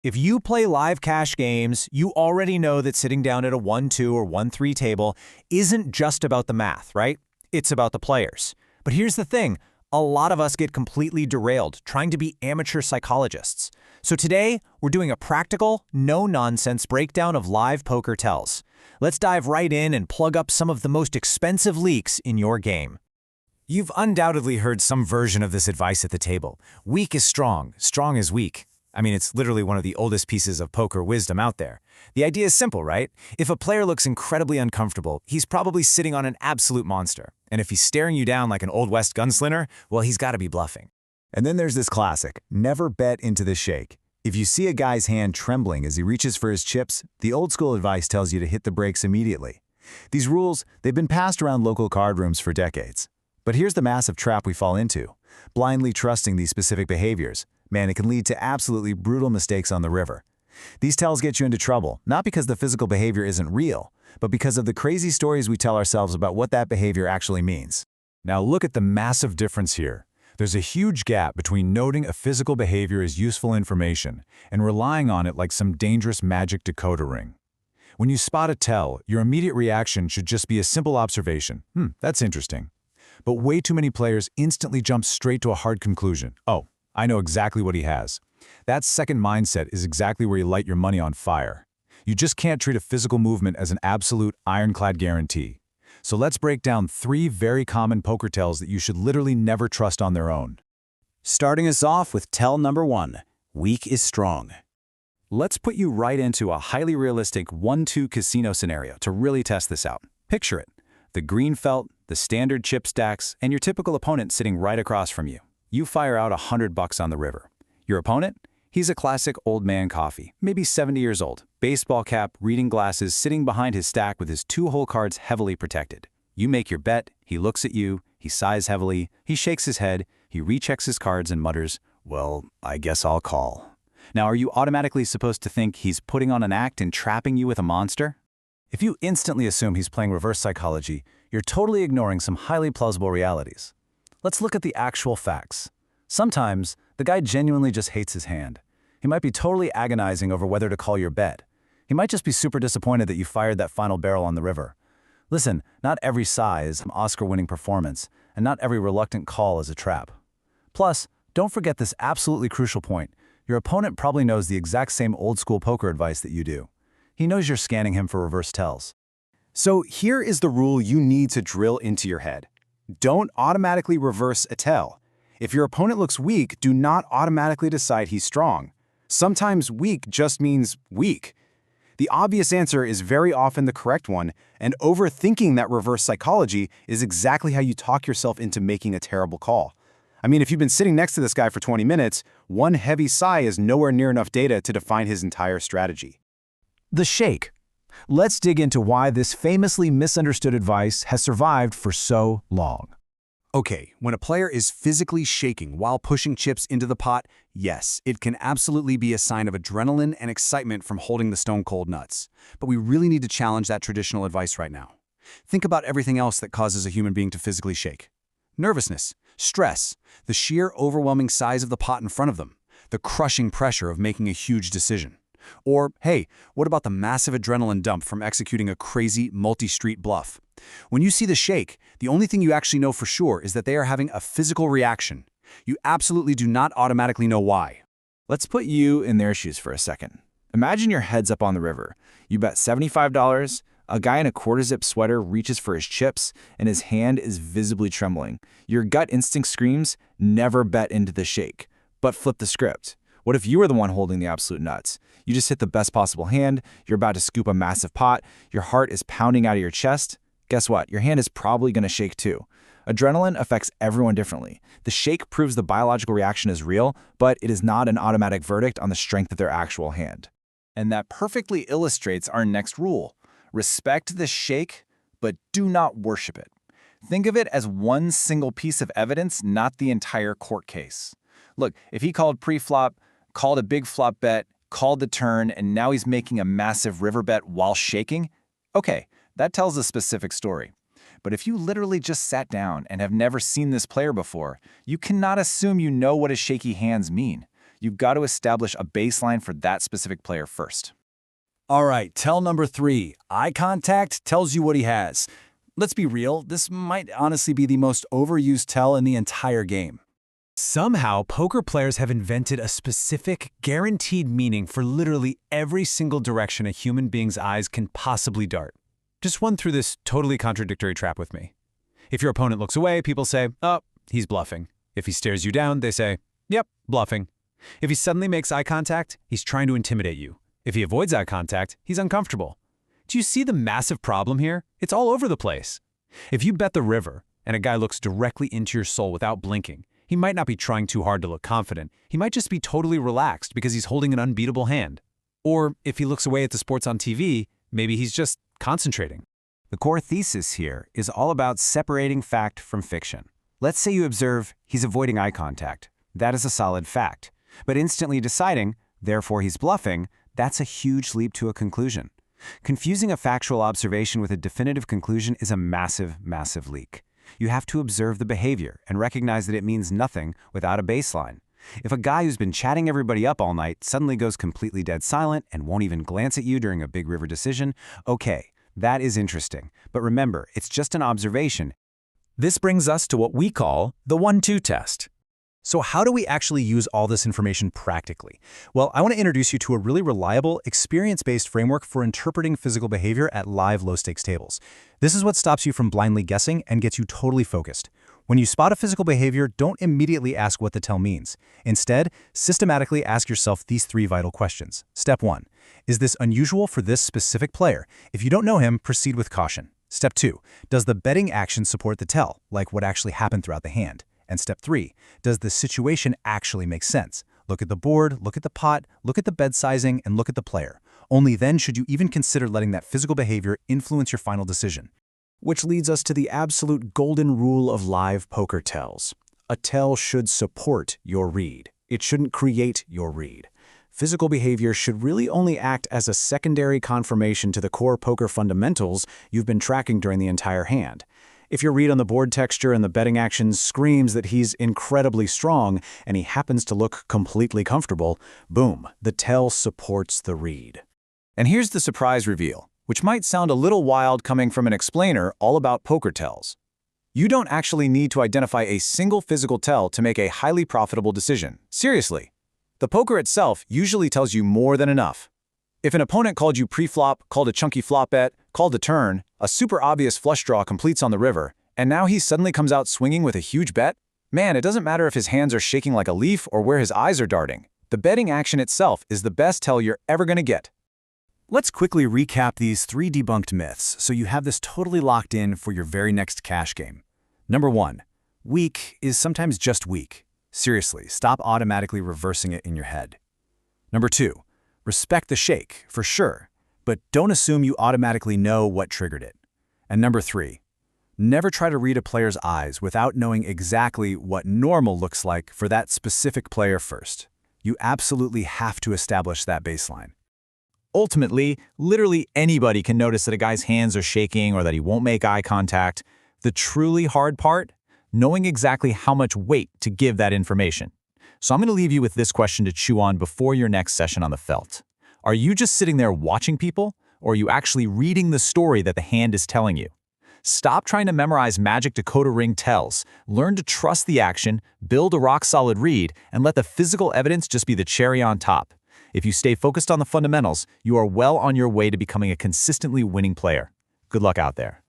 If you play live cash games, you already know that sitting down at a 1-2 or 1-3 table isn't just about the math, right? It's about the players. But here's the thing, a lot of us get completely derailed trying to be amateur psychologists. So today, we're doing a practical, no-nonsense breakdown of live poker tells. Let's dive right in and plug up some of the most expensive leaks in your game. You've undoubtedly heard some version of this advice at the table. Weak is strong is weak. I mean, it's literally one of the oldest pieces of poker wisdom out there. The idea is simple, right? If a player looks incredibly uncomfortable, he's probably sitting on an absolute monster. And if he's staring you down like an Old West gunslinger, well, he's got to be bluffing. And then there's this classic, never bet into the shake. If you see a guy's hand trembling as he reaches for his chips, the old school advice tells you to hit the brakes immediately. These rules, they've been passed around local card rooms for decades. But here's the massive trap we fall into. Blindly trusting these specific behaviors. Man, it can lead to absolutely brutal mistakes on the river. These tells get you into trouble, not because the physical behavior isn't real, but because of the crazy stories we tell ourselves about what that behavior actually means. Now look at the massive difference here. There's a huge gap between noting a physical behavior as useful information and relying on it like some dangerous magic decoder ring. When you spot a tell, your immediate reaction should just be a simple observation. That's interesting. But way too many players instantly jump straight to a hard conclusion. Oh, I know exactly what he has. That second mindset is exactly where you light your money on fire. You just can't treat a physical movement as an absolute ironclad guarantee. So let's break down 3 very common poker tells that you should literally never trust on their own. Starting us off with tell number 1, weak is strong. Let's put you right into a highly realistic 1-2 casino scenario to really test this out. Picture it. The green felt, the standard chip stacks, and your typical opponent sitting right across from you. You fire out $100 on the river. Your opponent? He's a classic old man coffee, maybe 70 years old, baseball cap, reading glasses, sitting behind his stack with his 2 hole cards heavily protected. You make your bet, he looks at you, he sighs heavily, he shakes his head, he rechecks his cards and mutters, "Well, I guess I'll call." Now, are you automatically supposed to think he's putting on an act and trapping you with a monster? If you instantly assume he's playing reverse psychology, you're totally ignoring some highly plausible realities. Let's look at the actual facts. Sometimes, the guy genuinely just hates his hand. He might be totally agonizing over whether to call your bet. He might just be super disappointed that you fired that final barrel on the river. Listen, not every sigh is an Oscar-winning performance, and not every reluctant call is a trap. Plus, don't forget this absolutely crucial point. Your opponent probably knows the exact same old-school poker advice that you do. He knows you're scanning him for reverse tells. So here is the rule you need to drill into your head. Don't automatically reverse a tell. If your opponent looks weak, do not automatically decide he's strong. Sometimes weak just means weak. The obvious answer is very often the correct one, and overthinking that reverse psychology is exactly how you talk yourself into making a terrible call. I mean, if you've been sitting next to this guy for 20 minutes, one heavy sigh is nowhere near enough data to define his entire strategy. The shake. Let's dig into why this famously misunderstood advice has survived for so long. Okay, when a player is physically shaking while pushing chips into the pot, yes, it can absolutely be a sign of adrenaline and excitement from holding the stone-cold nuts. But we really need to challenge that traditional advice right now. Think about everything else that causes a human being to physically shake. Nervousness, stress, the sheer overwhelming size of the pot in front of them, the crushing pressure of making a huge decision. Or, hey, what about the massive adrenaline dump from executing a crazy multi-street bluff? When you see the shake, the only thing you actually know for sure is that they are having a physical reaction. You absolutely do not automatically know why. Let's put you in their shoes for a second. Imagine your head's up on the river. You bet $75, a guy in a quarter-zip sweater reaches for his chips, and his hand is visibly trembling. Your gut instinct screams, never bet into the shake. But flip the script. What if you were the one holding the absolute nuts? You just hit the best possible hand, you're about to scoop a massive pot, your heart is pounding out of your chest. Guess what? Your hand is probably going to shake too. Adrenaline affects everyone differently. The shake proves the biological reaction is real, but it is not an automatic verdict on the strength of their actual hand. And that perfectly illustrates our next rule. Respect the shake, but do not worship it. Think of it as one single piece of evidence, not the entire court case. Look, if he called pre-flop, called a big flop bet, called the turn, and now he's making a massive river bet while shaking, okay, that tells a specific story. But if you literally just sat down and have never seen this player before, you cannot assume you know what his shaky hands mean. You've got to establish a baseline for that specific player first. All right, tell number 3. Eye contact tells you what he has. Let's be real, this might honestly be the most overused tell in the entire game. Somehow, poker players have invented a specific, guaranteed meaning for literally every single direction a human being's eyes can possibly dart. Just run through this totally contradictory trap with me. If your opponent looks away, people say, oh, he's bluffing. If he stares you down, they say, yep, bluffing. If he suddenly makes eye contact, he's trying to intimidate you. If he avoids eye contact, he's uncomfortable. Do you see the massive problem here? It's all over the place. If you bet the river and a guy looks directly into your soul without blinking, he might not be trying too hard to look confident. He might just be totally relaxed because he's holding an unbeatable hand. Or if he looks away at the sports on TV, maybe he's just concentrating. The core thesis here is all about separating fact from fiction. Let's say you observe he's avoiding eye contact. That is a solid fact. But instantly deciding, therefore he's bluffing, that's a huge leap to a conclusion. Confusing a factual observation with a definitive conclusion is a massive, massive leak. You have to observe the behavior and recognize that it means nothing without a baseline. If a guy who's been chatting everybody up all night suddenly goes completely dead silent and won't even glance at you during a big river decision, okay, that is interesting. But remember, it's just an observation. This brings us to what we call the 1-2 test. So how do we actually use all this information practically? Well, I want to introduce you to a really reliable, experience-based framework for interpreting physical behavior at live low-stakes tables. This is what stops you from blindly guessing and gets you totally focused. When you spot a physical behavior, don't immediately ask what the tell means. Instead, systematically ask yourself these 3 vital questions. Step 1. Is this unusual for this specific player? If you don't know him, proceed with caution. Step 2. Does the betting action support the tell, like what actually happened throughout the hand? And step 3, does the situation actually make sense? Look at the board, look at the pot, look at the bet sizing, and look at the player. Only then should you even consider letting that physical behavior influence your final decision. Which leads us to the absolute golden rule of live poker tells. A tell should support your read. It shouldn't create your read. Physical behavior should really only act as a secondary confirmation to the core poker fundamentals you've been tracking during the entire hand. If your read on the board texture and the betting action screams that he's incredibly strong and he happens to look completely comfortable, boom, the tell supports the read. And here's the surprise reveal, which might sound a little wild coming from an explainer all about poker tells. You don't actually need to identify a single physical tell to make a highly profitable decision. Seriously. The poker itself usually tells you more than enough. If an opponent called you pre-flop, called a chunky flop bet, called a turn, a super obvious flush draw completes on the river, and now he suddenly comes out swinging with a huge bet, man, it doesn't matter if his hands are shaking like a leaf or where his eyes are darting. The betting action itself is the best tell you're ever going to get. Let's quickly recap these 3 debunked myths so you have this totally locked in for your very next cash game. Number 1, weak is sometimes just weak. Seriously, stop automatically reversing it in your head. Number 2, respect the shake, for sure, but don't assume you automatically know what triggered it. And number 3, never try to read a player's eyes without knowing exactly what normal looks like for that specific player first. You absolutely have to establish that baseline. Ultimately, literally anybody can notice that a guy's hands are shaking or that he won't make eye contact. The truly hard part? Knowing exactly how much weight to give that information. So I'm going to leave you with this question to chew on before your next session on the felt. Are you just sitting there watching people, or are you actually reading the story that the hand is telling you? Stop trying to memorize magic decoder ring tells. Learn to trust the action, build a rock-solid read, and let the physical evidence just be the cherry on top. If you stay focused on the fundamentals, you are well on your way to becoming a consistently winning player. Good luck out there.